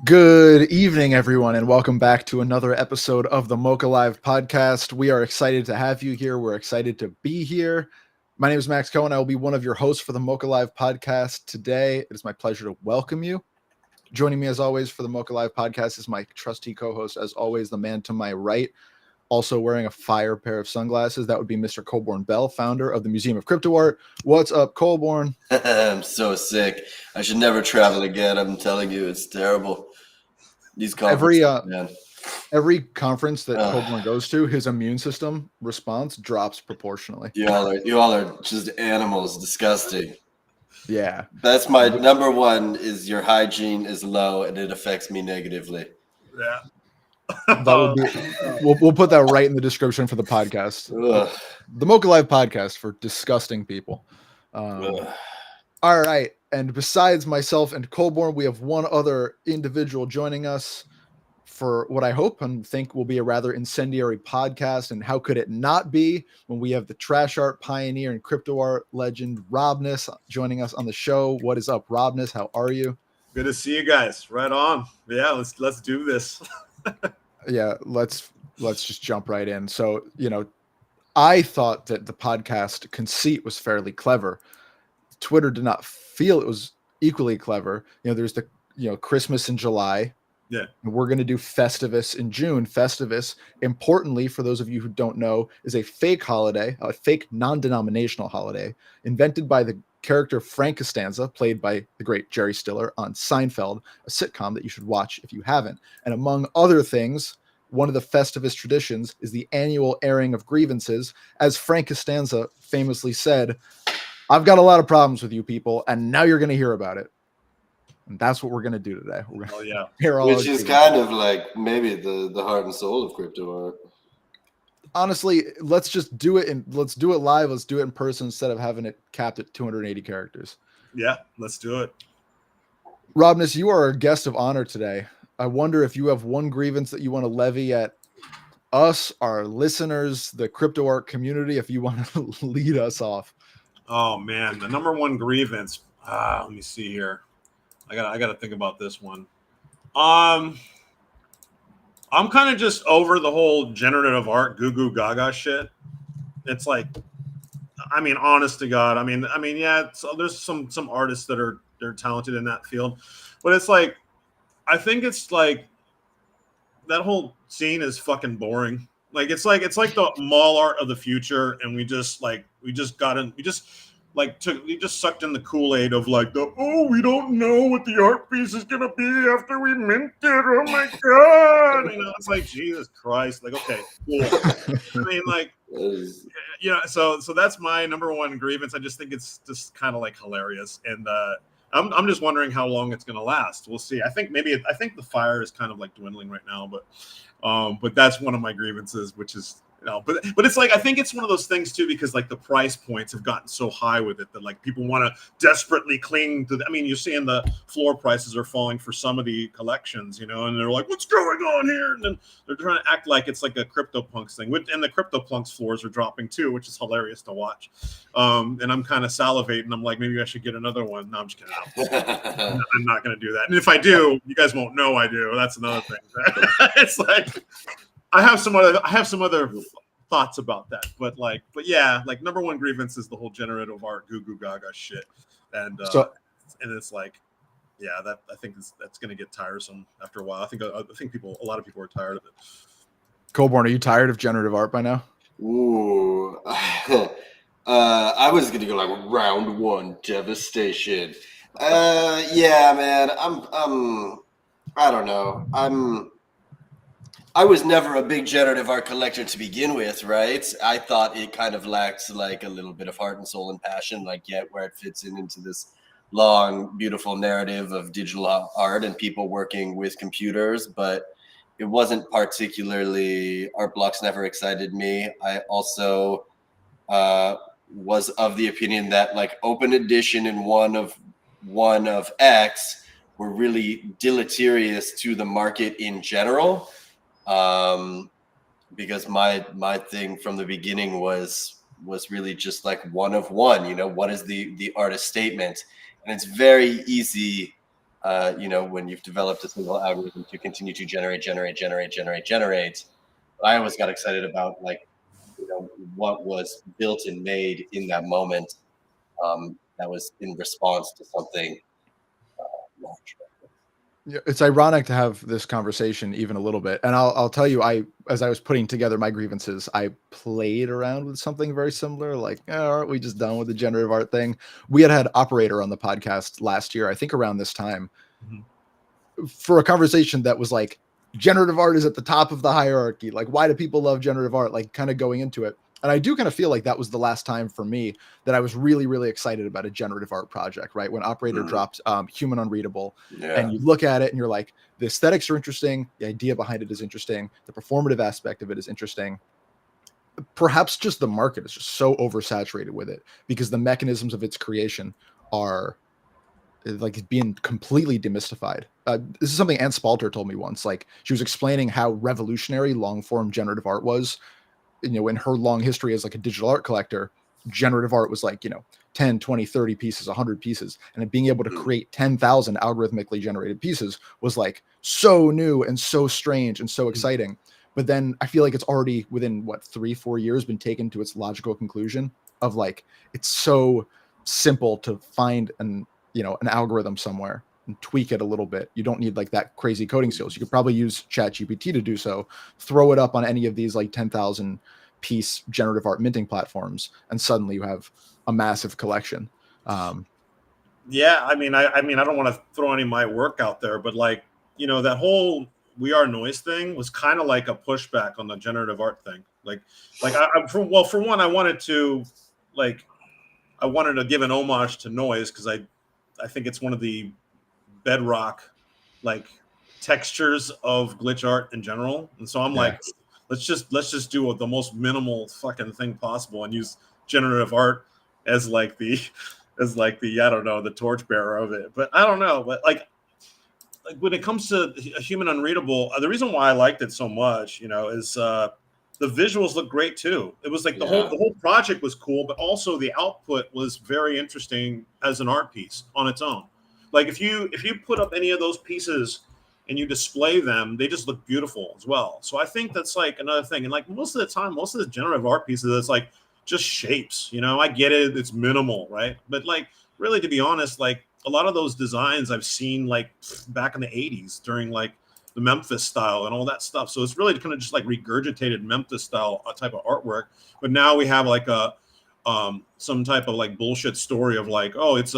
Good evening, everyone, and welcome back to another episode of the MOCA Live podcast. We are excited to have you here. We're excited to be here. My name is Max Cohen. I will be one of your hosts for the MOCA Live podcast today. It is my pleasure to welcome you. Joining me, as always, for the MOCA Live podcast is my trusty co-host, as always, the man to my right, also wearing a fire pair of sunglasses. That would be Mr. Colborne Bell, founder of the Museum of Crypto Art. What's up, Colborne? I'm so sick. I should never travel again. I'm telling you, it's terrible. These conferences, man. Every conference that Colborne goes to, his immune system response drops proportionally. You all are just animals. Disgusting. Yeah. That's my number one, is your hygiene is low and it affects me negatively. Yeah. That would be, we'll put that right in the description for the podcast. The MOCA Live podcast for disgusting people. All right. And besides myself and Colborne, we have one other individual joining us for what I hope and think will be a rather incendiary podcast. And how could it not be when we have the trash art pioneer and crypto art legend, Robness, joining us on the show. What is up, Robness? How are you? Good to see you guys. Right on. Yeah, let's do this. Yeah, let's just jump right in. So, I thought that the podcast conceit was fairly clever. Twitter did not feel it was equally clever. There's the Christmas in July. Yeah. And we're going to do Festivus in June. Festivus, importantly, for those of you who don't know, is a fake holiday, a fake non-denominational holiday invented by the character Frank Costanza, played by the great Jerry Stiller on Seinfeld, a sitcom that you should watch if you haven't. And among other things, one of the Festivus traditions is the annual airing of grievances. As Frank Costanza famously said, "I've got a lot of problems with you people, and now you're going to hear about it." And that's what we're going to do today. We're going to hear all. Which is kind of like maybe the heart and soul of crypto art. Honestly, let's just do it, and let's do it live. Let's do it in person instead of having it capped at 280 characters. Yeah, let's do it. Robness, you are our guest of honor today. I wonder if you have one grievance that you want to levy at us, our listeners, the crypto art community, if you want to lead us off. Oh man, the number one grievance. Let me see here. I gotta think about this one. I'm kind of just over the whole generative art goo goo gaga shit. It's like, I mean, honest to God, I mean, yeah. So there's some artists that they're talented in that field, but it's like, I think it's like that whole scene is fucking boring. Like it's like the mall art of the future, and we just sucked in the Kool-Aid of like we don't know what the art piece is gonna be after we mint it. Oh my God. It's like, Jesus Christ. Like, okay, cool. I mean, like, so that's my number one grievance. I just think it's just kind of like hilarious. And I'm just wondering how long it's gonna last. We'll see. I think the fire is kind of like dwindling right now, but that's one of my grievances, which is, but it's like, I think it's one of those things too, because like the price points have gotten so high with it that like people want to desperately cling to you're seeing the floor prices are falling for some of the collections, and they're like, what's going on here? And then they're trying to act like it's like a CryptoPunks thing, and the CryptoPunks floors are dropping too, which is hilarious to watch. And I'm kind of salivating. I'm like, maybe I should get another one. No, I'm just kidding. I'm not going to do that. And if I do, you guys won't know I do. That's another thing. It's like, I have some other thoughts about that, but yeah, like number one grievance is the whole generative art goo goo gaga shit, and it's like, yeah, that I think that's going to get tiresome after a while. I think a lot of people are tired of it. Colborne, are you tired of generative art by now? Ooh, I was going to go like round one devastation. Yeah, man, I don't know. I was never a big generative art collector to begin with, right? I thought it kind of lacked like a little bit of heart and soul and passion, like yet where it fits into this long, beautiful narrative of digital art and people working with computers. But it wasn't particularly, art blocks never excited me. I also was of the opinion that like open edition and one of X were really deleterious to the market in general. Because my thing from the beginning was really just like one of one, what is the artist statement? And it's very easy when you've developed a single algorithm to continue to generate. I always got excited about what was built and made in that moment, that was in response to something large. Yeah, it's ironic to have this conversation even a little bit. And I'll tell you, as I was putting together my grievances, I played around with something very similar. Like, aren't we just done with the generative art thing? We had Operator on the podcast last year, I think around this time, for a conversation that was like, generative art is at the top of the hierarchy. Like, why do people love generative art? Like, kind of going into it. And I do kind of feel like that was the last time for me that I was really, really excited about a generative art project, right? When Operator dropped Human Unreadable, and you look at it and you're like, the aesthetics are interesting. The idea behind it is interesting. The performative aspect of it is interesting. Perhaps just the market is just so oversaturated with it because the mechanisms of its creation are like being completely demystified. This is something Ann Spalter told me once. Like, she was explaining how revolutionary long form generative art was. In her long history as like a digital art collector, generative art was like 10, 20, 30 pieces, 100 pieces, and being able to create 10,000 algorithmically generated pieces was like so new and so strange and so exciting. But then I feel like it's already within 3-4 years been taken to its logical conclusion of like, it's so simple to find an algorithm somewhere and tweak it a little bit. You don't need like that crazy coding skills. You could probably use ChatGPT to do so, throw it up on any of these like 10,000 piece generative art minting platforms, and suddenly you have a massive collection. Yeah, I mean, I don't want to throw any of my work out there, but like, that whole We Are Noise thing was kind of like a pushback on the generative art thing. For one, I wanted to give an homage to noise because I think it's one of the bedrock like textures of glitch art in general. And so I'm like, let's just do the most minimal fucking thing possible and use generative art as like the I don't know, the torchbearer of it. But I don't know, but like when it comes to Human Unreadable, the reason why I liked it so much, is the visuals look great too. It was like the whole project was cool, but also the output was very interesting as an art piece on its own. Like if you put up any of those pieces and you display them, they just look beautiful as well. So I think that's like another thing. And like most of the time, most of the generative art pieces, it's like just shapes. I get it, it's minimal, right? But like really, to be honest, like a lot of those designs I've seen like back in the 80s during like the Memphis style and all that stuff. So it's really kind of just like regurgitated Memphis style type of artwork. But now we have like a some type of like bullshit story of like, oh, it's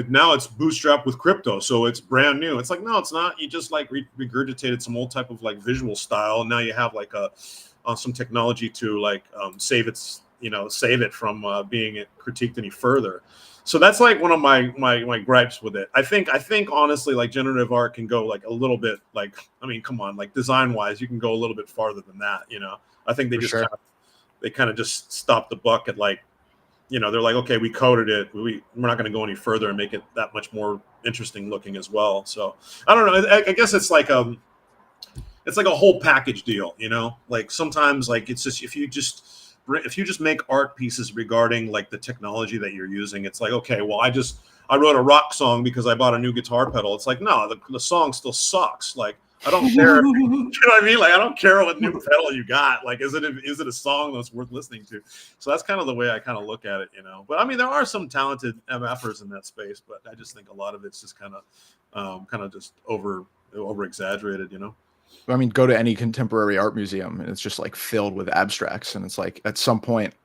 now it's bootstrapped with crypto, so it's brand new. It's like, no, it's not. You just like regurgitated some old type of like visual style, and now you have like some technology to like save it from being critiqued any further. So that's like one of my gripes with it. I think honestly, like generative art can go like a little bit like, I mean, come on, like design wise, you can go a little bit farther than that. I think they kind of just stopped the buck at like, they're like, okay, we coded it. We're not going to go any further and make it that much more interesting looking as well. So I don't know. I guess it's like a whole package deal, like sometimes like it's just, if you just make art pieces regarding like the technology that you're using, it's like, okay, well, I wrote a rock song because I bought a new guitar pedal. It's like, no, the song still sucks. Like, I don't care. You know what I mean? Like, I don't care what new pedal you got. Like, is it a song that's worth listening to? So that's kind of the way I kind of look at it, But I mean, there are some talented MFers in that space, but I just think a lot of it's just kind of just over exaggerated, I mean, go to any contemporary art museum and it's just like filled with abstracts. And it's like at some point,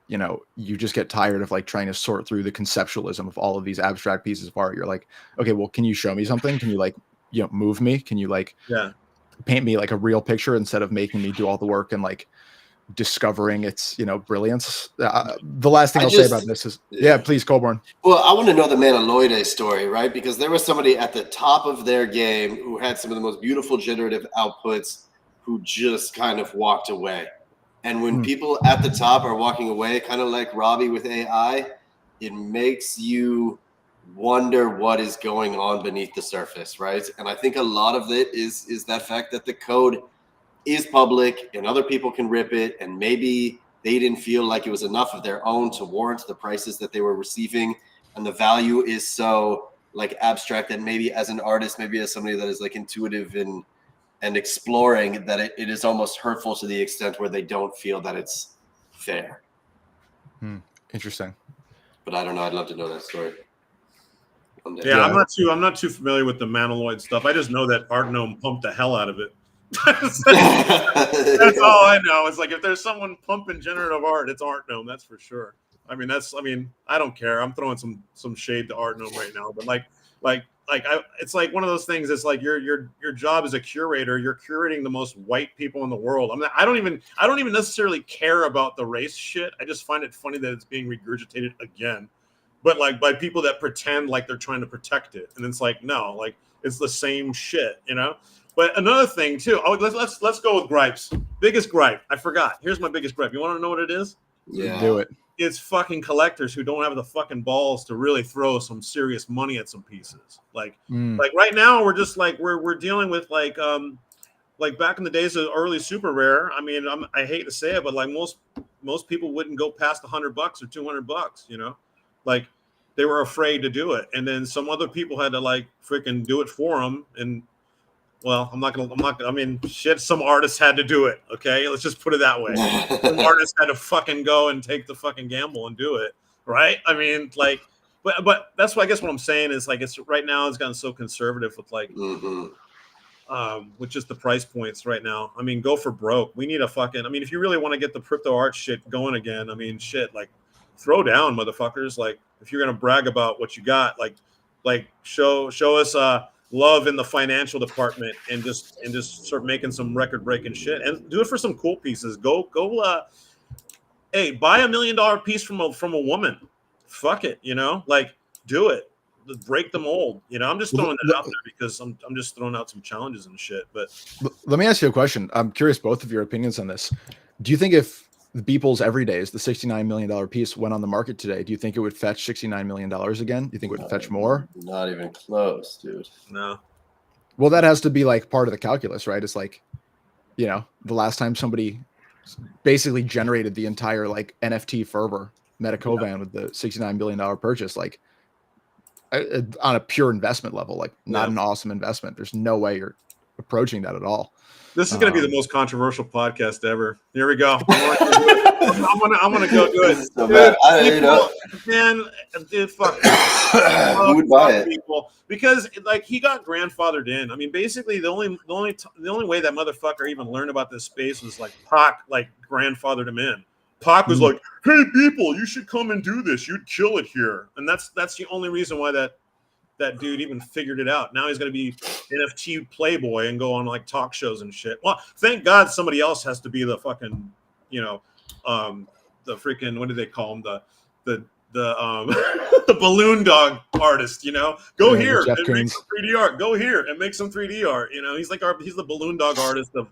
you just get tired of like trying to sort through the conceptualism of all of these abstract pieces of art. You're like, okay, well, can you show me something? Can you like, move me? Can you like paint me like a real picture instead of making me do all the work and like discovering its brilliance? The last thing I'll say about this is please, Colborne. Well, I want to know the Manaloide story, right? Because there was somebody at the top of their game who had some of the most beautiful generative outputs who just kind of walked away. And when people at the top are walking away, kind of like Robbie with AI, it makes you wonder what is going on beneath the surface, right? And I think a lot of it is that fact that the code is public and other people can rip it, and maybe they didn't feel like it was enough of their own to warrant the prices that they were receiving, and the value is so like abstract, that maybe as an artist, maybe as somebody that is like intuitive and exploring, that it is almost hurtful to the extent where they don't feel that it's fair. Interesting. But I don't know. I'd love to know that story. Yeah, I'm not too familiar with the Manaloid stuff. I just know that Art Gnome pumped the hell out of it. That's all I know. It's like if there's someone pumping generative art, it's Art Gnome. That's for sure. I mean, I don't care. I'm throwing some shade to Art Gnome right now, but it's like one of those things. It's like your job as a curator. You're curating the most white people in the world. I don't even necessarily care about the race shit. I just find it funny that it's being regurgitated again, but like by people that pretend like they're trying to protect it, and it's like no, like it's the same shit, you know. But another thing too. Oh, let's go with gripes. Biggest gripe. I forgot. Here's my biggest gripe. You want to know what it is? Yeah. Do it. It's fucking collectors who don't have the fucking balls to really throw some serious money at some pieces. Like right now, we're just like we're dealing with like back in the days of early super rare. I mean, I hate to say it, but like most people wouldn't go past $100 or $200. You know, like they were afraid to do it, and then some other people had to like freaking do it for them. And well, I mean, shit, some artists had to do it. Okay. Let's just put it that way. Some artists had to fucking go and take the fucking gamble and do it. Right. I mean, like, but that's what I guess what I'm saying is like, it's right now it's gotten so conservative with like, with just the price points right now. I mean, go for broke. We need I mean, if you really want to get the crypto art shit going again, I mean, shit, like throw down, motherfuckers. Like if you're going to brag about what you got, like show us, love in the financial department and just start making some record breaking shit and do it for some cool pieces. Go hey, buy $1 million piece from a woman. Fuck it, you know, like do it. Break the mold. You know, I'm just throwing that out there because I'm just throwing out some challenges and shit. But let me ask you a question. I'm curious both of your opinions on this. Do you think if the Beeple's Everydays, the $69 million piece, went on the market today, do you think it would fetch $69 million again? Do you think it would fetch more? Not even close, dude. No. Well, that has to be like part of the calculus, right? It's like, you know, the last time somebody basically generated the entire like NFT fervor, Metacovan with the $69 billion purchase, like on a pure investment level, like not an awesome investment. There's no way you're approaching that at all. This is going to be the most controversial podcast ever. Here we go. I'm gonna go do it. So bad. Man, dude, fuck. Who would buy it? People, because like he got grandfathered in. I mean, basically the only way that motherfucker even learned about this space was like Pac like grandfathered him in. Pac was like, "Hey, people, you should come and do this. You'd kill it here." And that's the only reason why that dude even figured it out. Now he's going to be NFT playboy and go on like talk shows and shit. Well, thank God somebody else has to be the fucking, you know, the freaking, what do they call him? The the balloon dog artist, you know, go here and make some 3D art. Go here and make some 3D art. You know, he's the balloon dog artist of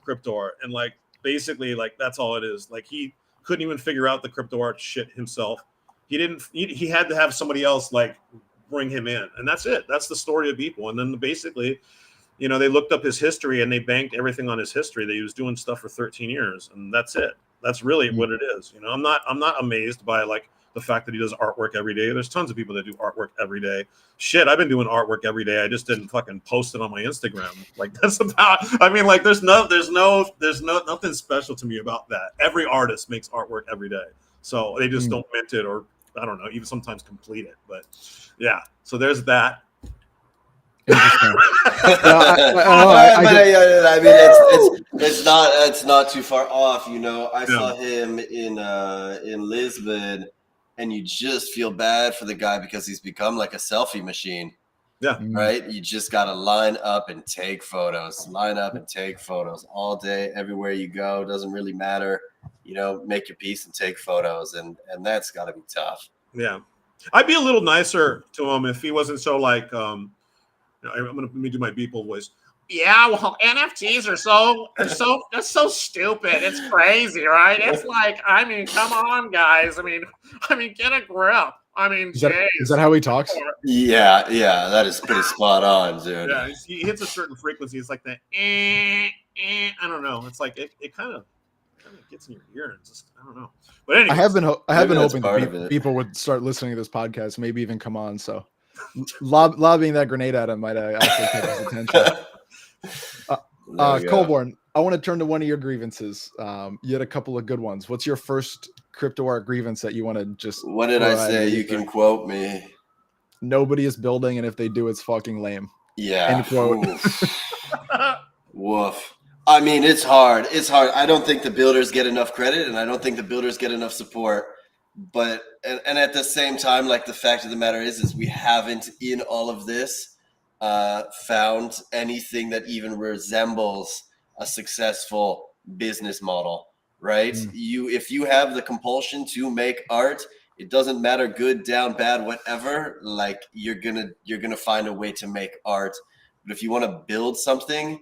crypto art. And like, basically like, that's all it is. Like he couldn't even figure out the crypto art shit himself. He had to have somebody else like bring him in, and that's it. That's the story of Beeple. And then basically, you know, they looked up his history and they banked everything on his history, that he was doing stuff for 13 years, and that's it. That's really what it is. You know, I'm not amazed by like the fact that he does artwork every day. There's tons of people that do artwork every day. Shit, I've been doing artwork every day. I just didn't fucking post it on my Instagram. Like that's about. I mean, like there's nothing special to me about that. Every artist makes artwork every day, so they just don't mint it, or I don't know, even sometimes complete it. But yeah, so there's that. Interesting. I mean, it's not too far off. You know, I saw him in Lisbon, and you just feel bad for the guy because he's become like a selfie machine. Yeah. Right. You just got to line up and take photos. Line up and take photos all day, everywhere you go. Doesn't really matter. You know, make your piece and take photos, and that's got to be tough. Yeah, I'd be a little nicer to him if he wasn't so like. Let me do my Beeple voice. Yeah, well, NFTs are so stupid. It's crazy, right? It's like, I mean, come on, guys. I mean, get a grip. I mean, is that how he talks? Yeah, that is pretty spot on, dude. Yeah, he hits a certain frequency. It's like that. I don't know. It's like it kind of gets in your ear and just I don't know. But anyway, I have been hoping that people would start listening to this podcast, maybe even come on. So Lobbing that grenade at him might actually catch his attention. Colborn, I want to turn to one of your grievances. You had a couple of good ones. What's your first crypto art grievance that you want to just? What did I say? You can quote me. Nobody is building, and if they do, it's fucking lame. Yeah. End quote. Woof. I mean, it's hard. It's hard. I don't think the builders get enough credit, and I don't think the builders get enough support. But and at the same time, like, the fact of the matter is we haven't in all of this found anything that even resembles a successful business model, right? If you have the compulsion to make art, it doesn't matter, good, down, bad, whatever, like, you're gonna find a way to make art. But if you want to build something,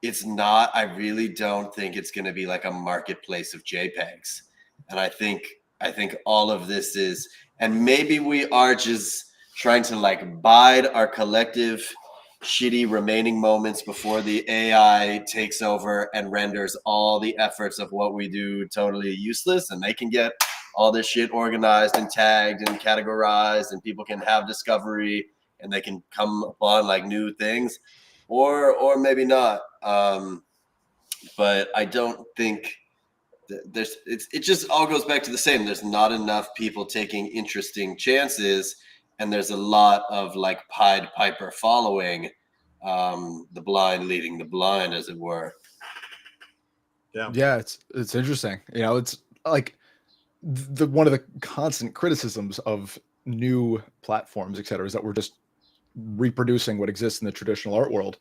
it's not, I really don't think it's going to be like a marketplace of JPEGs. And I think all of this is, and maybe we are just trying to like bide our collective shitty remaining moments before the AI takes over and renders all the efforts of what we do totally useless, and they can get all this shit organized and tagged and categorized, and people can have discovery and they can come upon like new things, or maybe not. But I don't think it just all goes back to the same. There's not enough people taking interesting chances, and there's a lot of like Pied Piper following, the blind leading the blind, as it were. Yeah, it's interesting. You know, it's like one of the constant criticisms of new platforms, et cetera, is that we're just reproducing what exists in the traditional art world.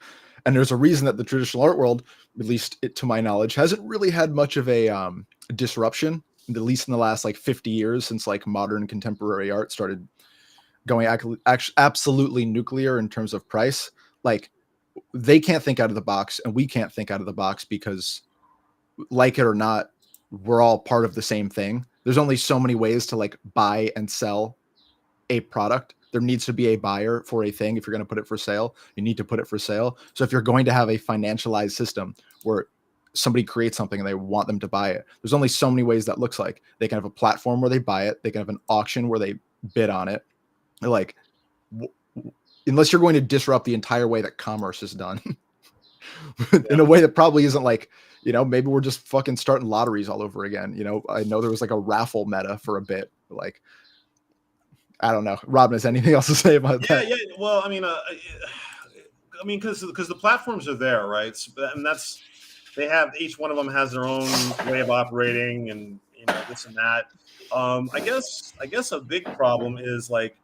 And there's a reason that the traditional art world, at least to my knowledge, hasn't really had much of a disruption, at least in the last like 50 years, since like modern contemporary art started going absolutely nuclear in terms of price. Like, they can't think out of the box, and we can't think out of the box, because, like it or not, we're all part of the same thing. There's only so many ways to like buy and sell a product. There needs to be a buyer for a thing. If you're going to put it for sale, you need to put it for sale. So if you're going to have a financialized system where somebody creates something and they want them to buy it, there's only so many ways that looks like. They can have a platform where they buy it. They can have an auction where they bid on it. Like, unless you're going to disrupt the entire way that commerce is done in a way that probably isn't like, you know, maybe we're just fucking starting lotteries all over again. You know, I know there was like a raffle meta for a bit. Like, I don't know. Robin, has anything else to say about that? Yeah. Well, I mean, because the platforms are there, right? And they have, each one of them has their own way of operating, and you know, this and that. I guess a big problem is like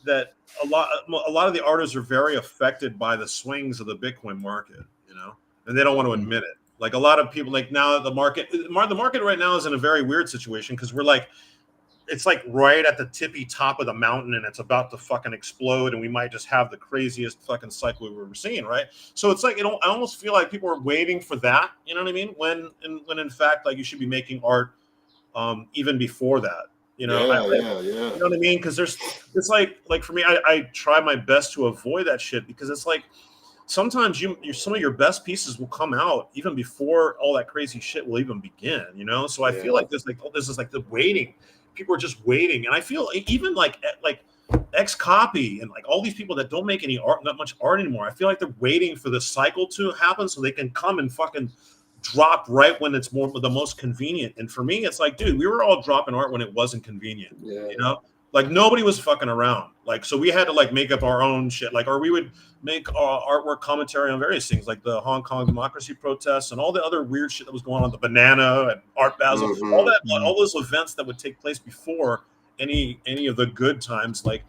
that a lot of the artists are very affected by the swings of the Bitcoin market, you know, and they don't want to admit it. Like, a lot of people, like, now the market right now is in a very weird situation, because we're like, it's like right at the tippy top of the mountain, and it's about to fucking explode, and we might just have the craziest fucking cycle we've ever seen, right? So it's like, I almost feel like people are waiting for that, you know what I mean? When in fact, like, you should be making art even before that, you know? Yeah. You know what I mean? Because it's like for me, I try my best to avoid that shit, because it's like, sometimes some of your best pieces will come out even before all that crazy shit will even begin, you know? So I feel like this is like the waiting. People are just waiting, and I feel even like X Copy and like all these people that don't make not much art anymore, I feel like they're waiting for the cycle to happen so they can come and fucking drop right when it's the most convenient. And for me, it's like, dude, we were all dropping art when it wasn't convenient. You know, like, nobody was fucking around. Like, so we had to like make up our own shit, like, or we would make artwork commentary on various things, like the Hong Kong democracy protests and all the other weird shit that was going on, the Banana and Art Basel, all those events that would take place before any of the good times like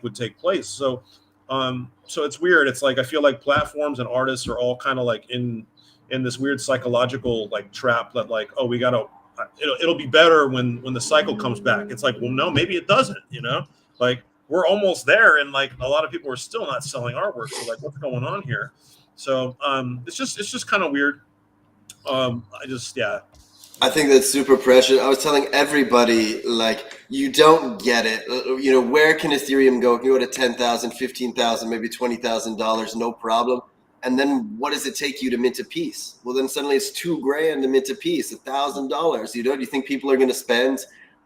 would take place. So so it's weird. It's like, I feel like platforms and artists are all kind of like in this weird psychological like trap that like, oh, we gotta, it'll be better when the cycle comes back. It's like, well, no, maybe it doesn't, you know? Like, we're almost there, and like a lot of people are still not selling artwork. So like, what's going on here? So it's just kind of weird. I think that's super precious. I was telling everybody, like, you don't get it. You know, where can Ethereum go? It can go to $10,000, $15,000, maybe $20,000, no problem. And then what does it take you to mint a piece? Well, then suddenly it's $2,000 to mint a piece, $1,000. You know, do you think people are going to spend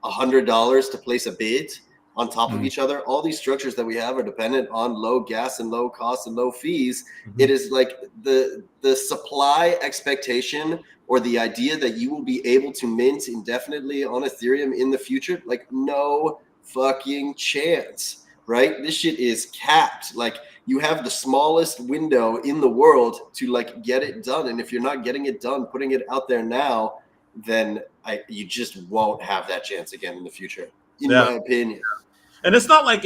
$100 to place a bid? on top of each other. All these structures that we have are dependent on low gas and low costs and low fees. It is like the supply expectation or the idea that you will be able to mint indefinitely on Ethereum in the future, like no fucking chance, right? This shit is capped. Like you have the smallest window in the world to like get it done. And if you're not getting it done, putting it out there now, then you just won't have that chance again in the future, in my opinion. And it's not like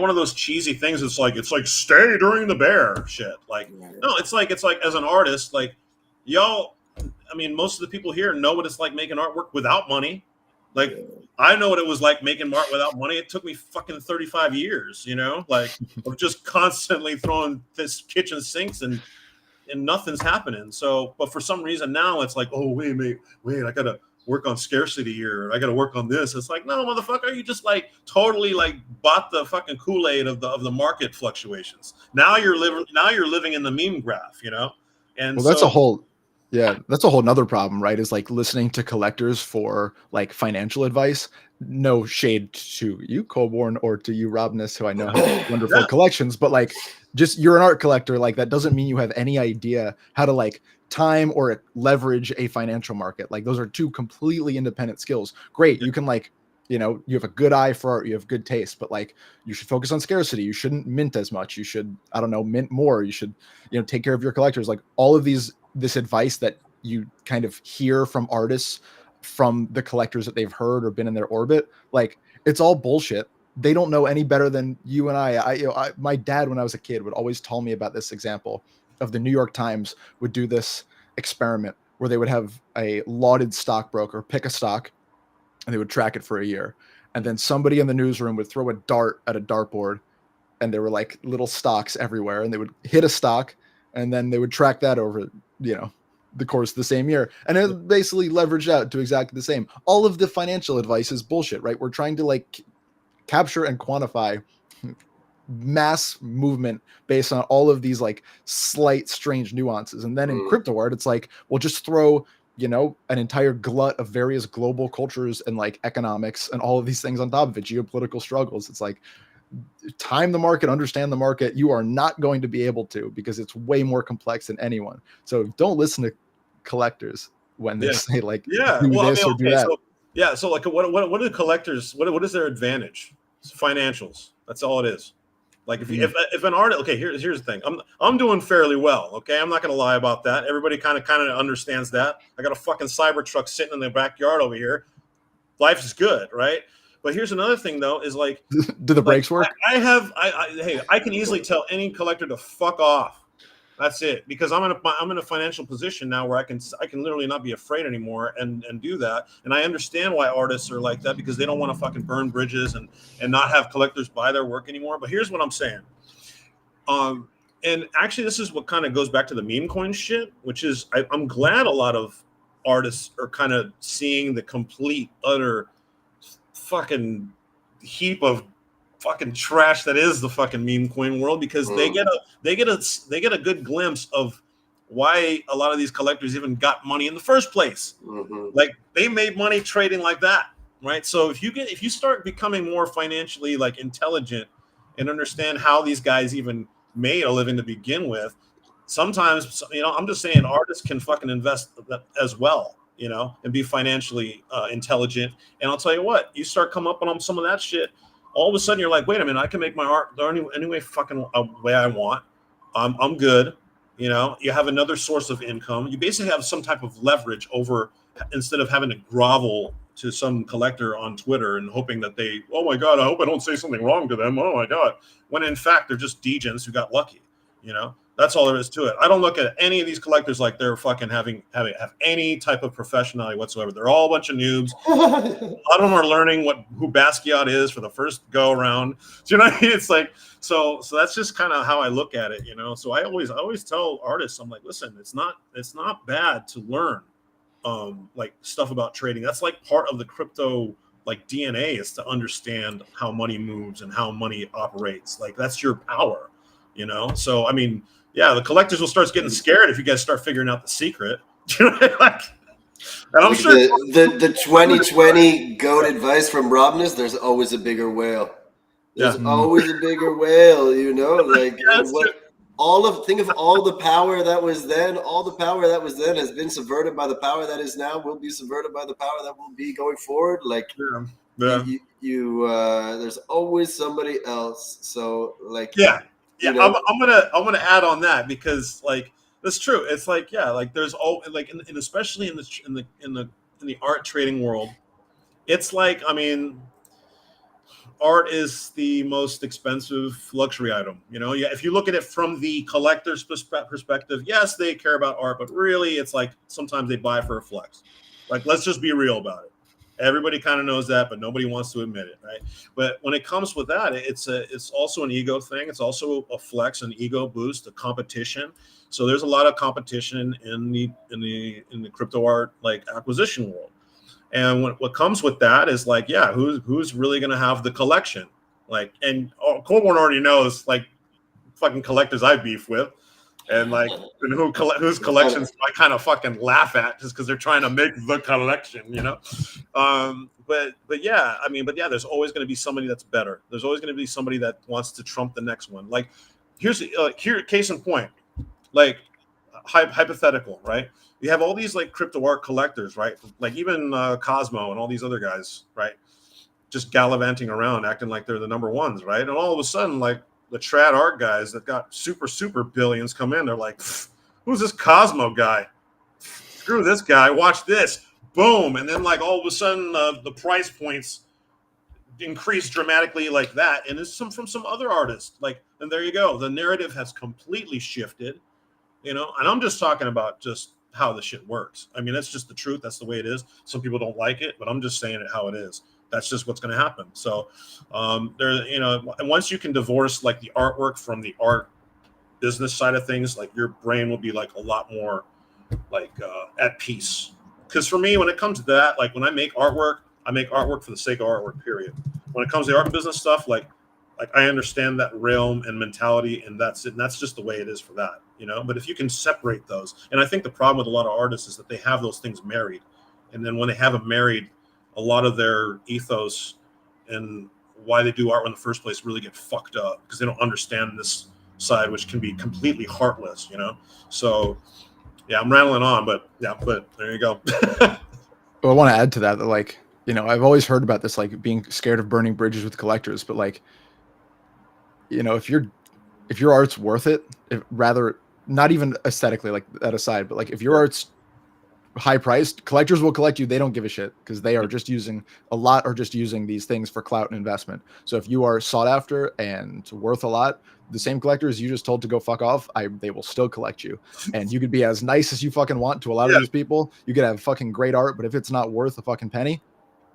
one of those cheesy things. It's like stay during the bear shit. Like no, it's like as an artist, like y'all. I mean, most of the people here know what it's like making artwork without money. Like I know what it was like making art without money. It took me fucking 35 years, you know, like of just constantly throwing this kitchen sinks and nothing's happening. So, but for some reason now it's like, oh wait, I gotta work on scarcity here. I gotta work on this. It's like, no, motherfucker, you just like totally like bought the fucking Kool-Aid of the market fluctuations. Now you're living in the meme graph, you know. And well, that's a whole nother problem, right? Is like listening to collectors for like financial advice. No shade to you, Coborn, or to you, Robness, who I know have wonderful collections, but like just you're an art collector. Like that doesn't mean you have any idea how to like time or leverage a financial market. Like those are two completely independent skills. Great. You can like, you know, you have a good eye for art, you have good taste, but like you should focus on scarcity. You shouldn't mint as much. You should, I don't know, mint more. You should, you know, take care of your collectors. Like all of this advice that you kind of hear from artists, from the collectors that they've heard or been in their orbit, like it's all bullshit. They don't know any better than you and I. My dad, when I was a kid, would always tell me about this example of the New York Times would do this experiment where they would have a lauded stockbroker pick a stock and they would track it for a year. And then somebody in the newsroom would throw a dart at a dartboard and there were like little stocks everywhere and they would hit a stock and then they would track that over, you know, the course of the same year. And it basically leveraged out to exactly the same. All of the financial advice is bullshit, right? We're trying to like capture and quantify mass movement based on all of these like slight strange nuances. And then in crypto art, it's like, well, just throw, you know, an entire glut of various global cultures and like economics and all of these things on top of it, geopolitical struggles. It's like, time the market, understand the market. You are not going to be able to, because it's way more complex than anyone. So don't listen to collectors when they say like, do this or do that. So like what do collectors, what is their advantage? It's financials. That's all it is. Like if an artist, okay, here's the thing. I'm doing fairly well. Okay, I'm not gonna lie about that. Everybody kind of understands that. I got a fucking Cybertruck sitting in the backyard over here. Life is good, right? But here's another thing though, is like, do the brakes work? I can easily tell any collector to fuck off. That's it, because I'm in a financial position now where I can literally not be afraid anymore and do that. And I understand why artists are like that, because they don't want to fucking burn bridges and not have collectors buy their work anymore. But here's what I'm saying. And actually this is what kind of goes back to the meme coin shit, which is I'm glad a lot of artists are kind of seeing the complete utter fucking heap of fucking trash that is the fucking meme coin world, because they get a good glimpse of why a lot of these collectors even got money in the first place. Like they made money trading like that, right? So if you start becoming more financially like intelligent and understand how these guys even made a living to begin with, sometimes, you know, I'm just saying artists can fucking invest as well, you know, and be financially intelligent. And I'll tell you what, you start coming up on some of that shit, all of a sudden you're like, wait a minute, I can make my art any way fucking way I want. I'm good. You know, you have another source of income. You basically have some type of leverage over, instead of having to grovel to some collector on Twitter and hoping that they, oh my God, I hope I don't say something wrong to them. Oh my God. When in fact, they're just degens who got lucky, you know? That's all there is to it. I don't look at any of these collectors like they're fucking have any type of professionality whatsoever. They're all a bunch of noobs. A lot of them are learning who Basquiat is for the first go around. Do you know what I mean? It's like, so that's just kind of how I look at it, you know? So I always tell artists, I'm like, listen, it's not bad to learn like stuff about trading. That's like part of the crypto like DNA, is to understand how money moves and how money operates. Like that's your power, you know? So, I mean, yeah, the collectors will start getting scared if you guys start figuring out the secret. You know, like, and I'm sure the 2020 GOAT advice from Robness, there's always a bigger whale. There's Yeah. always a bigger whale, you know, like That's true. think of all the power that was then, all the power that was then has been subverted by the power that is now, will be subverted by the power that will be going forward. Like Yeah. there's always somebody else. So like, Yeah. you Yeah. know, I'm gonna add on that because like that's true. It's like, yeah, like there's all like and especially in the art trading world, it's like, I mean, art is the most expensive luxury item. You know, yeah, if you look at it from the collector's perspective, yes, they care about art, but really it's like sometimes they buy for a flex. Like, let's just be real about it. Everybody kind of knows that, but nobody wants to admit it, right? But when it comes with that, it's also an ego thing. It's also a flex, an ego boost, a competition. So there's a lot of competition in the crypto art like acquisition world. And what comes with that is like, yeah, who's really going to have the collection? Like, and Colborne already knows like fucking collectors I beef with, and like and whose collections I kind of fucking laugh at just because they're trying to make the collection, you know. But yeah, I mean, but yeah, there's always going to be somebody that's better. There's always going to be somebody that wants to trump the next one. Like, here, case in point, like hypothetical, right? You have all these like crypto art collectors, right? Like even Cosmo and all these other guys, right? Just gallivanting around, acting like they're the number ones, right? And all of a sudden, like the trad art guys that got super billions come in, they're like, who's this Cosmo guy? Screw this guy. Watch this. Boom. And then like all of a sudden the price points increase dramatically like that. And it's from some other artists. Like, and there you go. The narrative has completely shifted, you know, and I'm just talking about just how the shit works. I mean, that's just the truth. That's the way it is. Some people don't like it, but I'm just saying it how it is. That's just what's going to happen. So there, you know, and once you can divorce like the artwork from the art business side of things, like your brain will be like a lot more like at peace. Because for me, when it comes to that, like when I make artwork for the sake of artwork, period. When it comes to the art business stuff, like I understand that realm and mentality, and that's it. And that's just the way it is for that, you know. But if you can separate those, and I think the problem with a lot of artists is that they have those things married, and then when they have them married, a lot of their ethos and why they do art in the first place really get fucked up because they don't understand this side, which can be completely heartless, you know. So yeah, I'm rattling on, but there you go. Well, I want to add to that like, you know, I've always heard about this like being scared of burning bridges with collectors, but like, you know, if your art's worth it, rather not even aesthetically, like that aside, but like if your art's high priced, collectors will collect you. They don't give a shit because they are just using these things for clout and investment. So if you are sought after and worth a lot, the same collectors you just told to go fuck off, they will still collect you. And you could be as nice as you fucking want to a lot of these people. You could have fucking great art, but if it's not worth a fucking penny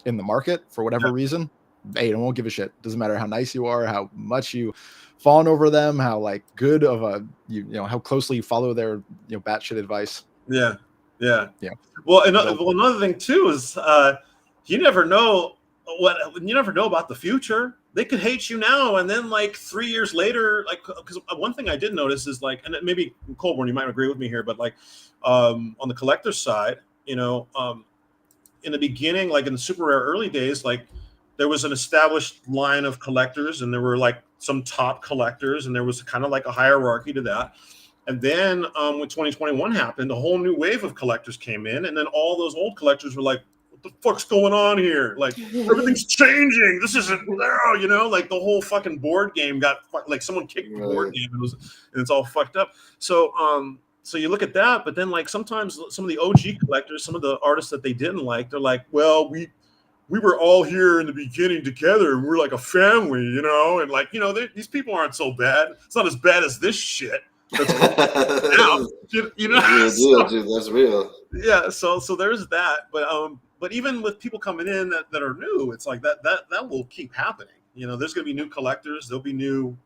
in the market for whatever reason, they won't give a shit. Doesn't matter how nice you are, how much you fawn over them, how like good of a you know how closely you follow their batshit advice. Yeah. Well, another thing too is you never know about the future. They could hate you now, and then like 3 years later, like because one thing I did notice is like, and maybe Colborne, you might agree with me here, but like on the collector's side, you know, in the beginning, like in the super rare early days, like there was an established line of collectors, and there were like some top collectors, and there was kind of like a hierarchy to that. And then when 2021 happened, a whole new wave of collectors came in, and then all those old collectors were like, "What the fuck's going on here? Like everything's changing. This isn't, you know, like the whole fucking board game got like someone kicked the board game, and it's all fucked up." So so you look at that, but then like sometimes some of the OG collectors, some of the artists that they didn't like, they're like, "Well, we were all here in the beginning together, and we're like a family, you know, and like, you know, these people aren't so bad. It's not as bad as this shit." That's now, you know, real deal, dude. That's real. Yeah, so there's that, but even with people coming in that are new, it's like that will keep happening. You know, there's going to be new collectors. There'll be new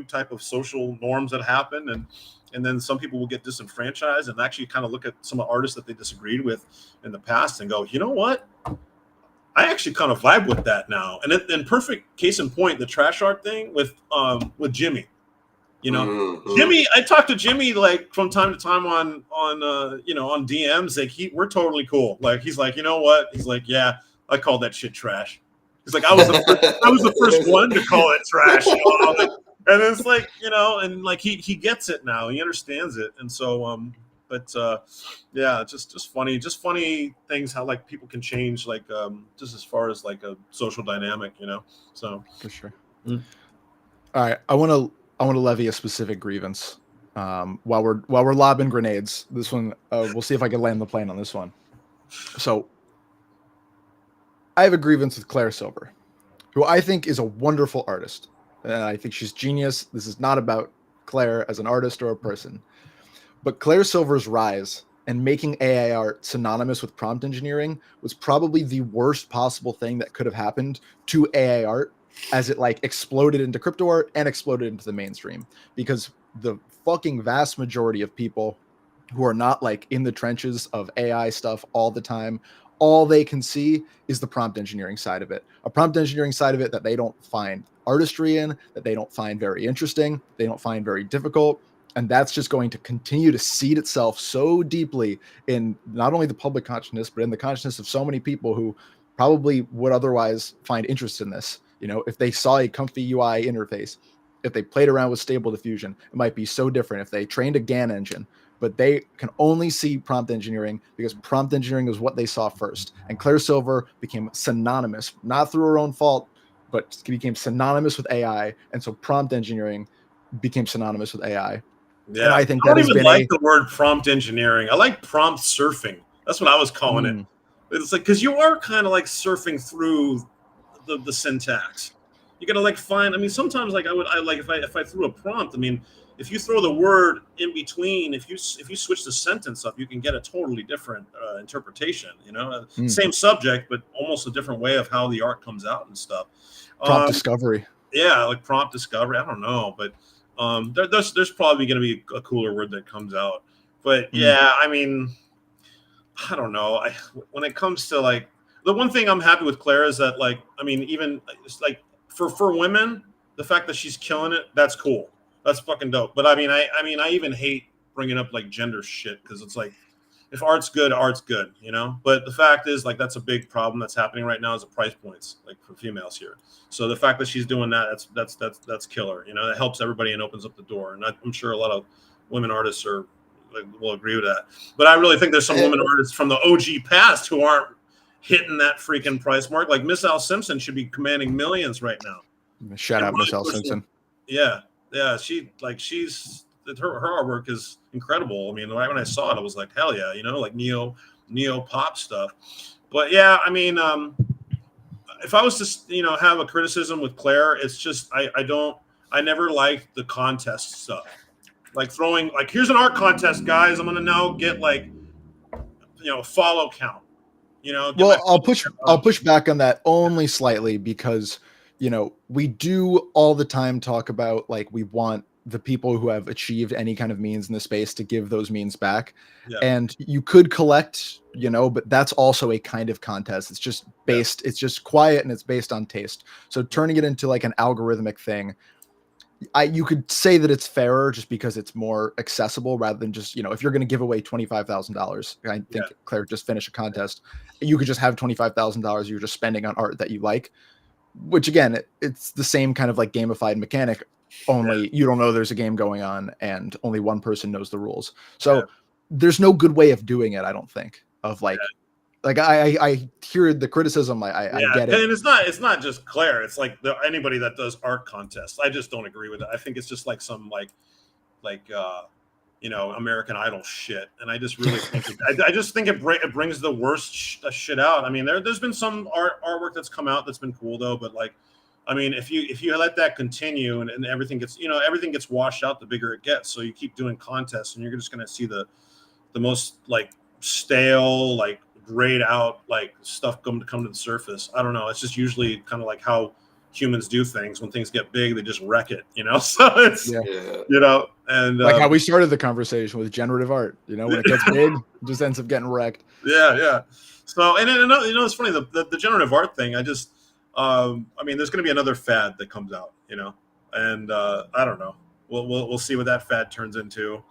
type of social norms that happen, and then some people will get disenfranchised and actually kind of look at some artists that they disagreed with in the past and go, you know what? I actually kind of vibe with that now. And in perfect case in point, the trash art thing with Jimmy. You know, Jimmy, I talk to Jimmy like from time to time on DMs. Like we're totally cool. Like he's like, you know what? He's like, yeah, I call that shit trash. He's like, I was the first one to call it trash. You know? Like, and it's like, you know, and like he gets it now. He understands it, and so yeah, just funny things how like people can change like just as far as like a social dynamic, you know. So For sure. Mm. All right, I want to levy a specific grievance. While we're lobbing grenades, this one we'll see if I can land the plane on this one. So I have a grievance with Claire Silver, who I think is a wonderful artist. And I think she's genius. This is not about Claire as an artist or a person. But Claire Silver's rise and making AI art synonymous with prompt engineering was probably the worst possible thing that could have happened to AI art, as it like exploded into crypto art and exploded into the mainstream, because the fucking vast majority of people who are not like in the trenches of AI stuff all the time, all they can see is the prompt engineering side of it, a prompt engineering side of it that they don't find artistry in, that they don't find very interesting, they don't find very difficult. And that's just going to continue to seed itself so deeply in not only the public consciousness, but in the consciousness of so many people who probably would otherwise find interest in this. You know, if they saw a comfy UI interface, if they played around with Stable Diffusion, it might be so different. If they trained a GAN engine, but they can only see prompt engineering because prompt engineering is what they saw first. And Claire Silver became synonymous, not through her own fault, but became synonymous with AI. And so prompt engineering became synonymous with AI. Yeah, and I think I that don't has even been like the word prompt engineering. I like prompt surfing. That's what I was calling it. Mm. It's like because you are kind of like surfing through the syntax. You gotta like find. I mean, sometimes like I like if I threw a prompt. I mean, if you throw the word in between, if you switch the sentence up, you can get a totally different interpretation. You know, same subject, but almost a different way of how the art comes out and stuff. Prompt discovery. Yeah, like prompt discovery. I don't know, but there's probably going to be a cooler word that comes out. But yeah, I mean, I don't know. When it comes to like the one thing I'm happy with Claire is that like I mean even it's like for women, the fact that she's killing it, that's cool. That's fucking dope. But I mean I even hate bringing up like gender shit because it's like if art's good, you know. But the fact is, like, that's a big problem that's happening right now is the price points, like for females here. So the fact that she's doing that, that's killer. You know, that helps everybody and opens up the door. And I'm sure a lot of women artists will agree with that. But I really think there's some women artists from the OG past who aren't hitting that freaking price mark. Like Miss Al Simpson should be commanding millions right now. Shout out Miss Al Simpson. Yeah, she's. Her artwork is incredible. I mean, right when I saw it, I was like, hell yeah, you know, like neo pop stuff. But yeah, I mean, if I was to, you know, have a criticism with Claire, it's just I never liked the contest stuff. Like throwing like, here's an art contest, guys. I'm gonna now get like, you know, follow count. You know, well, I'll push back on that only slightly because, you know, we do all the time talk about like we want the people who have achieved any kind of means in the space to give those means back. Yeah. And you could collect, you know, but that's also a kind of contest. It's just based, it's just quiet and it's based on taste. So turning it into like an algorithmic thing, you could say that it's fairer just because it's more accessible rather than just, you know, if you're going to give away $25,000, I think Claire just finished a contest. You could just have $25,000 you're just spending on art that you like, which again, it's the same kind of like gamified mechanic. Only you don't know there's a game going on and only one person knows the rules. So there's no good way of doing it. I don't think of like I hear the criticism. I get it. And it's not just Claire. It's like anybody that does art contests. I just don't agree with it. I think it's just like some like you know, American Idol shit. And I just really think I just think it brings the worst shit out. I mean, there's been some artwork that's come out that's been cool though, but like, I mean, if you let that continue and everything gets, you know, everything gets washed out, the bigger it gets. So you keep doing contests and you're just going to see the most like stale, like grayed out, like stuff come to the surface. I don't know. It's just usually kind of like how humans do things. When things get big, they just wreck it, you know? So it's, you know, and like how we started the conversation with generative art, you know, when it gets big, it just ends up getting wrecked. Yeah. So, and you know, it's funny, the generative art thing, I mean, there's going to be another fad that comes out, you know, and I don't know. We'll see what that fad turns into,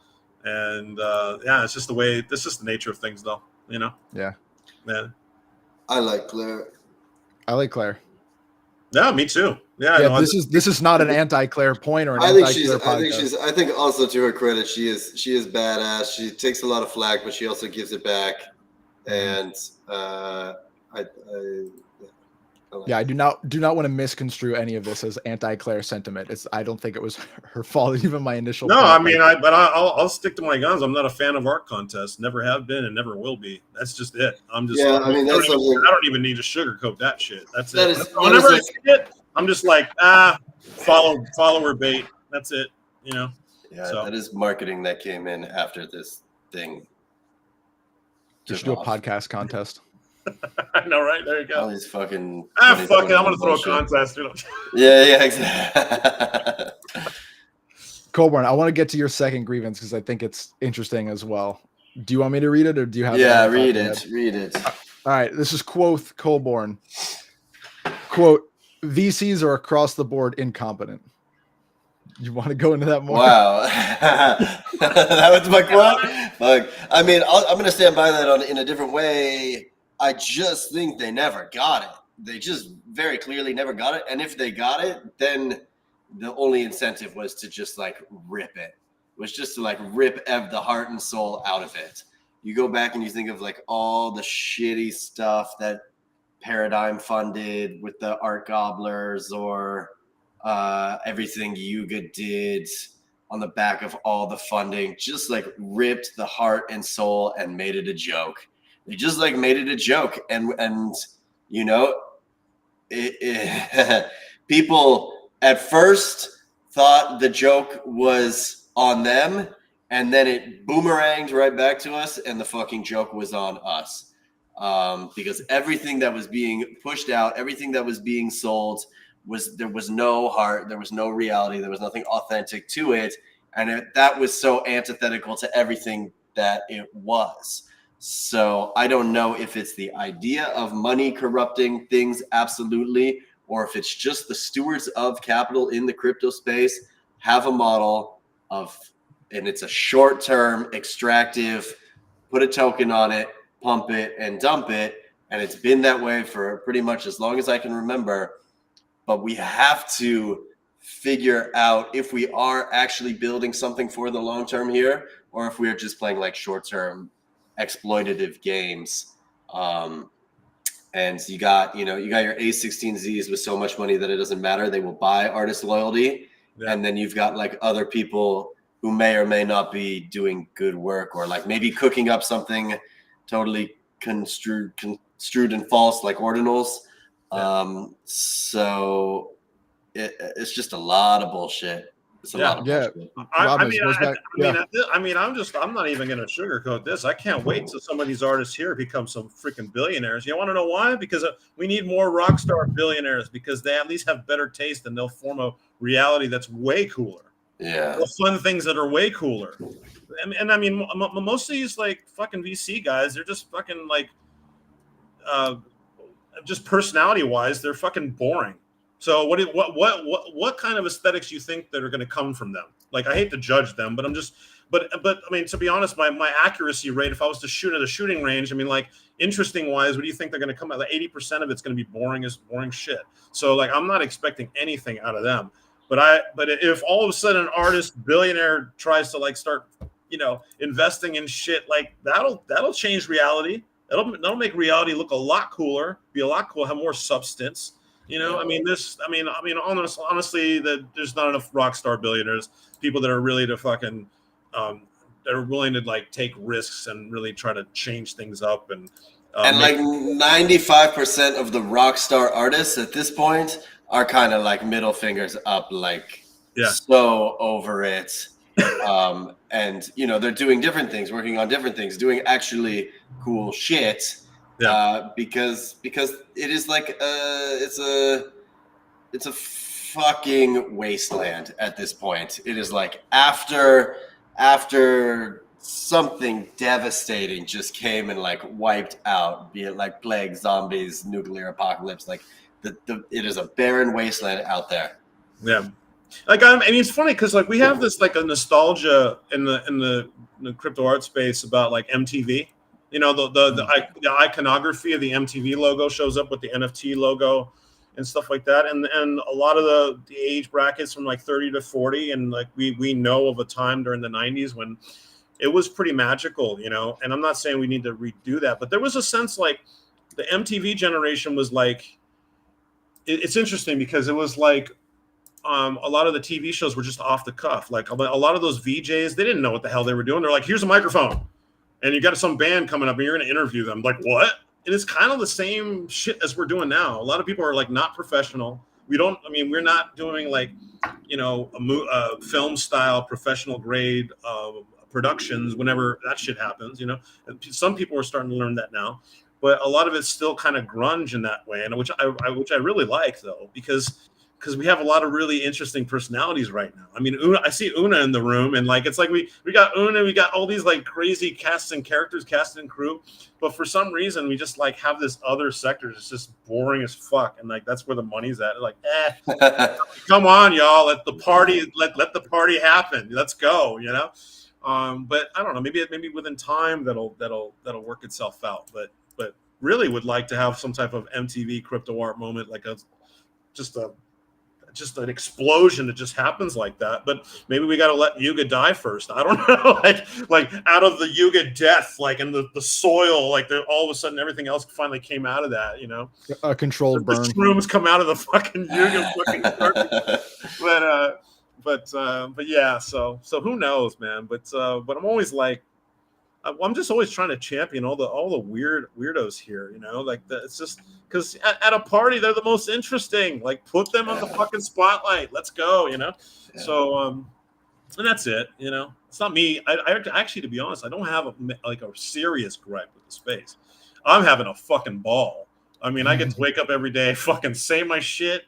and it's just this is the nature of things, though, you know. Yeah. I like Claire. Yeah, me too. Yeah, Yeah, this is not an anti-Claire point or an I think anti-Claire podcast. I think also to her credit, she is badass. She takes a lot of flack, but she also gives it back. And I Yeah, I do not want to misconstrue any of this as anti-Claire sentiment. I don't think it was her fault. Even my initial. No, point, I mean, I'll stick to my guns. I'm not a fan of art contests. Never have been and never will be. That's just it. I don't even need to sugarcoat that shit. That's it. Whenever I see it, I'm just like, follower bait. That's it. You know. Yeah, so that is marketing that came in after this thing. You should do a podcast contest. I know, right? There you go. All these fucking. Fuck it. I'm gonna throw a contest. Yeah, exactly. Colborn, I want to get to your second grievance because I think it's interesting as well. Do you want me to read it, or do you have? Yeah, read it. Read it. All right. This is quoth Colborn. Quote: VCs are across the board incompetent. You want to go into that more? Wow, that was my quote. Like, I mean, I'm going to stand by that in a different way. I just think they never got it. They just very clearly never got it. And if they got it, then the only incentive was to just like rip it. Was just to like rip the heart and soul out of it. You go back and you think of like all the shitty stuff that Paradigm funded with the art gobblers, or everything Yuga did on the back of all the funding, just like ripped the heart and soul and made it a joke. They just like made it a joke. And you know, people at first thought the joke was on them, and then it boomeranged right back to us, and the fucking joke was on us. Because everything that was being pushed out, everything that was being sold, there was no heart, there was no reality, there was nothing authentic to it, and that was so antithetical to everything that it was. So I don't know if it's the idea of money corrupting things, absolutely, or if it's just the stewards of capital in the crypto space have a model of, and it's a short-term extractive, put a token on it, pump it, and dump it, and it's been that way for pretty much as long as I can remember. But we have to figure out if we are actually building something for the long term here, or if we're just playing like short-term exploitative games. And you got your A16Zs with so much money that it doesn't matter. They will buy artist loyalty. Yeah. And then you've got like other people who may or may not be doing good work, or like maybe cooking up something totally construed and false, like ordinals. Yeah. So it's just a lot of bullshit. It's a lot of bullshit. I'm not even going to sugarcoat this. I can't wait till some of these artists here become some freaking billionaires. You want to know why? Because we need more rock star billionaires, because they at least have better taste and they'll form a reality that's way cooler. Yeah. They'll fund things that are way cooler. And I mean, most of these like fucking VC guys, they're just fucking like, just personality wise, they're fucking boring. So what kind of aesthetics you think that are going to come from them? Like, I hate to judge them, but I mean, to be honest, my accuracy rate, if I was to shoot at a shooting range, I mean, like, interesting wise, what do you think they're going to come out? Like 80% of it's going to be boring shit. So like, I'm not expecting anything out of them. But if all of a sudden an artist billionaire tries to like start, investing in shit, like that'll change reality. That'll make reality look a lot cooler, be a lot cool, have more substance. I mean, honestly, that there's not enough rock star billionaires, people that are really that are willing to like take risks and really try to change things up. And like 95% of the rock star artists at this point are kind of like middle fingers up, like so over it. And they're doing different things, working on different things, doing actually cool shit. Yeah. Because it is like it's a fucking wasteland at this point. It is like after something devastating just came and like wiped out, be it like plague, zombies, nuclear apocalypse, like it is a barren wasteland out there. Yeah. Like, I mean, it's funny because like we have this like a nostalgia in the crypto art space about like MTV. The iconography of the MTV logo shows up with the NFT logo and stuff like that. And a lot of the age brackets from like 30 to 40. And like we know of a time during the 90s when it was pretty magical, you know. And I'm not saying we need to redo that, but there was a sense like the MTV generation was like, it's interesting because it was like a lot of the TV shows were just off the cuff. Like a lot of those VJs, they didn't know what the hell they were doing. They're like, here's a microphone and you got some band coming up and you're going to interview them. Like, what? And it's kind of the same shit as we're doing now. A lot of people are like not professional. We're not doing like, you know, a film style professional grade productions whenever that shit happens, you know. And some people are starting to learn that now, but a lot of it's still kind of grunge in that way, and which I really like though, because we have a lot of really interesting personalities right now. I mean, I see Una in the room, and like it's like we got Una, we got all these like crazy casts and characters, cast and crew, but for some reason we just like have this other sector that's just boring as fuck, and like that's where the money's at. Like, come on, y'all, let the party happen. Let's go, you know. But I don't know, maybe within time that'll work itself out. But really would like to have some type of MTV crypto art moment, like just an explosion that just happens like that. But maybe we got to let Yuga die first. I don't know, like out of the Yuga death, like in the soil, like all of a sudden everything else finally came out of that, you know, a controlled burn. The shrooms come out of the fucking Yuga fucking but yeah, so who knows, man? But I'm always like, I'm just always trying to champion all the weirdos here, you know, like it's just because at a party they're the most interesting. Like put them on the fucking spotlight. Let's go, you know. Yeah. So and that's it, you know. It's not me. I actually, to be honest, I don't have a serious gripe with the space. I'm having a fucking ball. I mean, I get to wake up every day, fucking say my shit,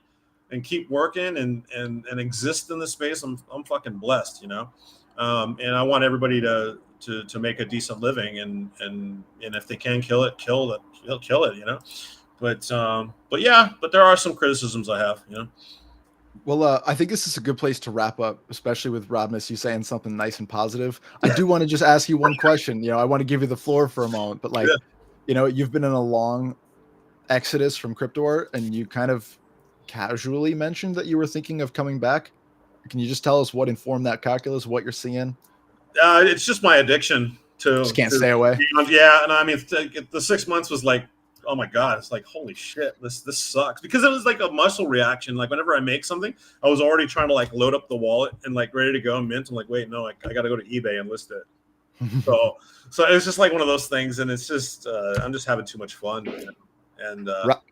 and keep working and exist in the space. I'm fucking blessed, you know. And I want everybody to make a decent living, and if they can kill it, you know. But there are some criticisms I have, you know. Well, I think this is a good place to wrap up, especially with Robness, you saying something nice and positive. I do want to just ask you one question. You know, I want to give you the floor for a moment, but you know, you've been in a long exodus from crypto art, and you kind of casually mentioned that you were thinking of coming back. Can you just tell us what informed that calculus, what you're seeing? It's just my addiction to just can't stay away. Yeah, and I mean the 6 months was like, oh my god, it's like holy shit, this sucks, because it was like a muscle reaction. Like whenever I make something, I was already trying to like load up the wallet and like ready to go and mint. I'm like, wait, no, I got to go to eBay and list it. so it was just like one of those things, and it's just I'm just having too much fun. You know? And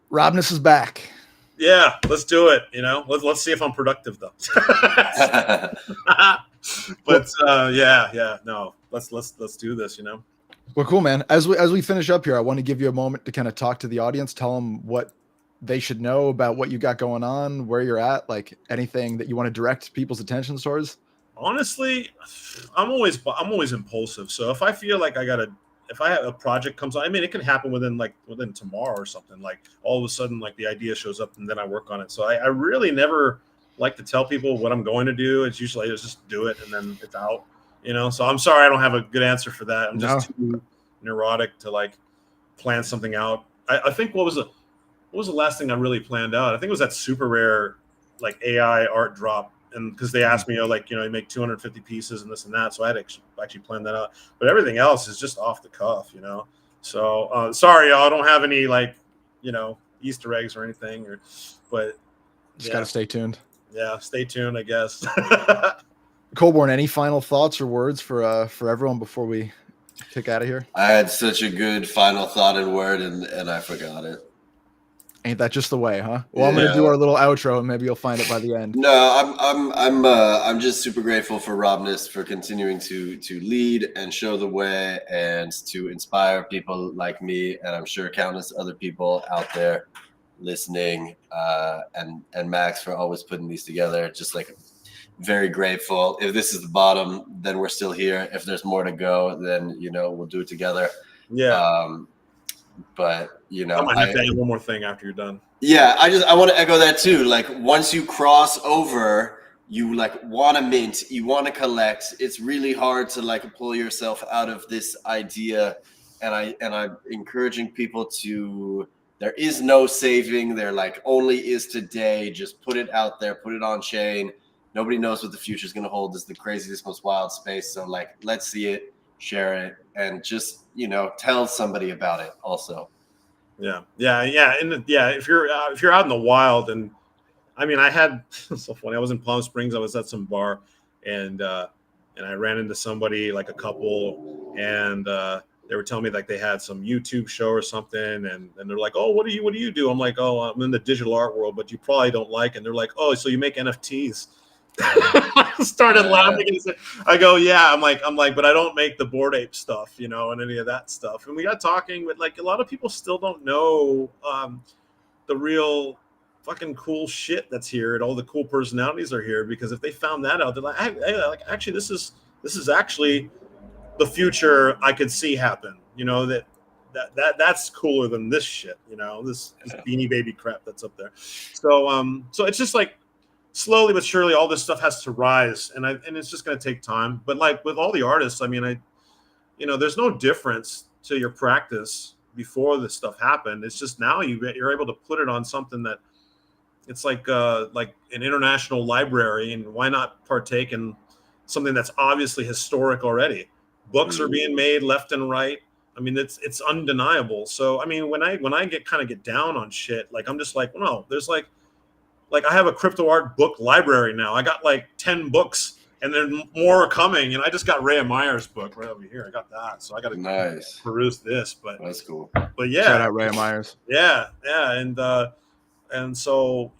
Robness is back. Yeah, let's do it. You know, let's see if I'm productive though. But no, let's do this. You know. Well, cool, man. As we finish up here, I want to give you a moment to kind of talk to the audience, tell them what they should know about what you got going on, where you're at, like anything that you want to direct people's attention towards. Honestly, I'm always impulsive. So if I feel like if I have a project comes on, I mean, it can happen within tomorrow or something. Like all of a sudden, like the idea shows up and then I work on it. So I really never like to tell people what I'm going to do. It's usually just do it and then it's out, you know? So I'm sorry, I don't have a good answer for that. I'm just too neurotic to like plan something out. I think what was the last thing I really planned out? I think it was that super rare, like AI art drop. And because they asked me, you make 250 pieces and this and that. So I had to actually plan that out. But everything else is just off the cuff, you know? So sorry, y'all, I don't have any Easter eggs or anything, but just got to stay tuned. Yeah. Stay tuned, I guess. Colborn, any final thoughts or words for everyone before we kick out of here? I had such a good final thought and word and I forgot it. Ain't that just the way, huh? Well, I'm gonna do our little outro, and maybe you'll find it by the end. No, I'm just super grateful for Robness for continuing to lead and show the way and to inspire people like me, and I'm sure countless other people out there listening. And Max for always putting these together. Just like very grateful. If this is the bottom, then we're still here. If there's more to go, then we'll do it together. Yeah. But I might have to add one more thing after you're done. Yeah, I want to echo that too. Like once you cross over, you want to mint, you want to collect. It's really hard to pull yourself out of this idea, and I'm encouraging people to there is no saving. There like only is today. Just put it out there, put it on chain. Nobody knows what the future is going to hold. This is the craziest, most wild space. So like, let's see it, share it, and just, tell somebody about it also. Yeah. And if you're out in the wild, and I mean, I had so funny. I was in Palm Springs. I was at some bar, and I ran into somebody, like a couple, and they were telling me like they had some YouTube show or something, and they're like, "Oh, what do you do?" I'm like, "Oh, I'm in the digital art world, but you probably don't like." And they're like, "Oh, so you make NFTs?" I started laughing and said, I go, "Yeah." I'm like, but I don't make the Bored Ape stuff, and any of that stuff. And we got talking, but like a lot of people still don't know the real fucking cool shit that's here, and all the cool personalities are here. Because if they found that out, they're like, like actually, this is actually the future I could see happen. That's cooler than this shit. This Beanie Baby crap that's up there. So it's just like slowly but surely, all this stuff has to rise, and it's just going to take time. But like with all the artists, I mean, there's no difference to your practice before this stuff happened. It's just now you're able to put it on something that it's like an international library, and why not partake in something that's obviously historic already? Books are being made left and right. I mean, it's undeniable. So I mean, when I get down on shit, like I'm just like, no, there's like I have a crypto art book library now. I got like 10 books, and then more are coming. And I just got Ray Meyer's book right over here. I got that, so I got to peruse this. But that's cool. But yeah, shout out Ray Meyer's. Yeah, and so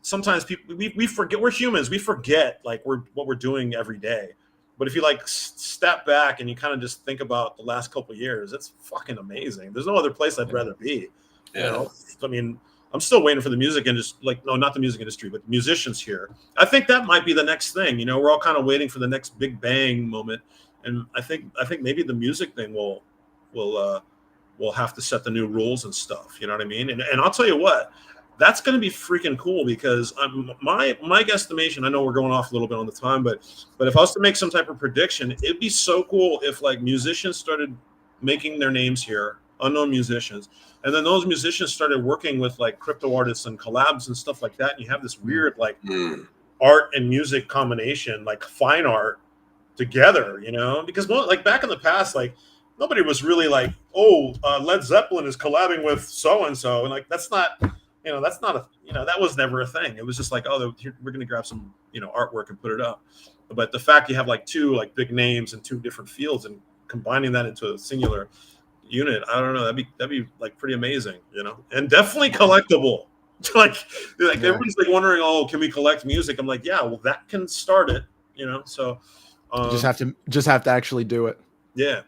sometimes people we forget, we're humans. We forget like what we're doing every day. But if you like step back and you kind of just think about the last couple of years, it's fucking amazing. There's no other place I'd rather be. Yeah. I mean, I'm still waiting for the music industry, not the music industry, but musicians here. I think that might be the next thing. We're all kind of waiting for the next big bang moment, and I think maybe the music thing will have to set the new rules and stuff. You know what I mean? And I'll tell you what, that's going to be freaking cool, because my guesstimation. I know we're going off a little bit on the time, but if I was to make some type of prediction, it'd be so cool if like musicians started making their names here, unknown musicians. And then those musicians started working with like crypto artists and collabs and stuff like that. And you have this weird like art and music combination, like fine art together, because like back in the past, like nobody was really like, oh, Led Zeppelin is collabing with so-and-so. And like, that's not that was never a thing. It was just like, oh, we're going to grab some, artwork and put it up. But the fact you have like two like big names in two different fields and combining that into a singular unit, I don't know, that'd be like pretty amazing, and definitely collectible. like everybody's like wondering, oh, can we collect music? I'm like, yeah, well, that can start it, so just have to actually do it. Yeah,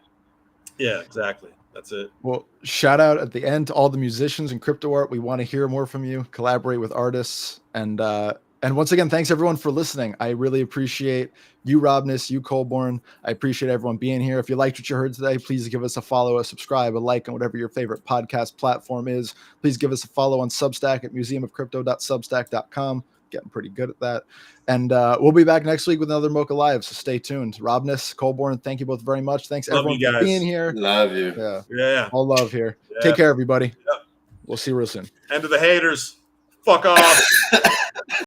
exactly. That's it. Well, shout out at the end to all the musicians in crypto art. We want to hear more from you, collaborate with artists, and once again, thanks everyone for listening. I really appreciate you, Robness, you, Colborn. I appreciate everyone being here. If you liked what you heard today, please give us a follow, a subscribe, a like on whatever your favorite podcast platform is. Please give us a follow on Substack at museumofcrypto.substack.com. Getting pretty good at that. And we'll be back next week with another MOCA Live, so stay tuned. Robness, Colborn, thank you both very much. Thanks everyone for being here. Love you. Yeah. All love here. Yeah. Take care, everybody. We'll see you real soon. And to the haters, fuck off.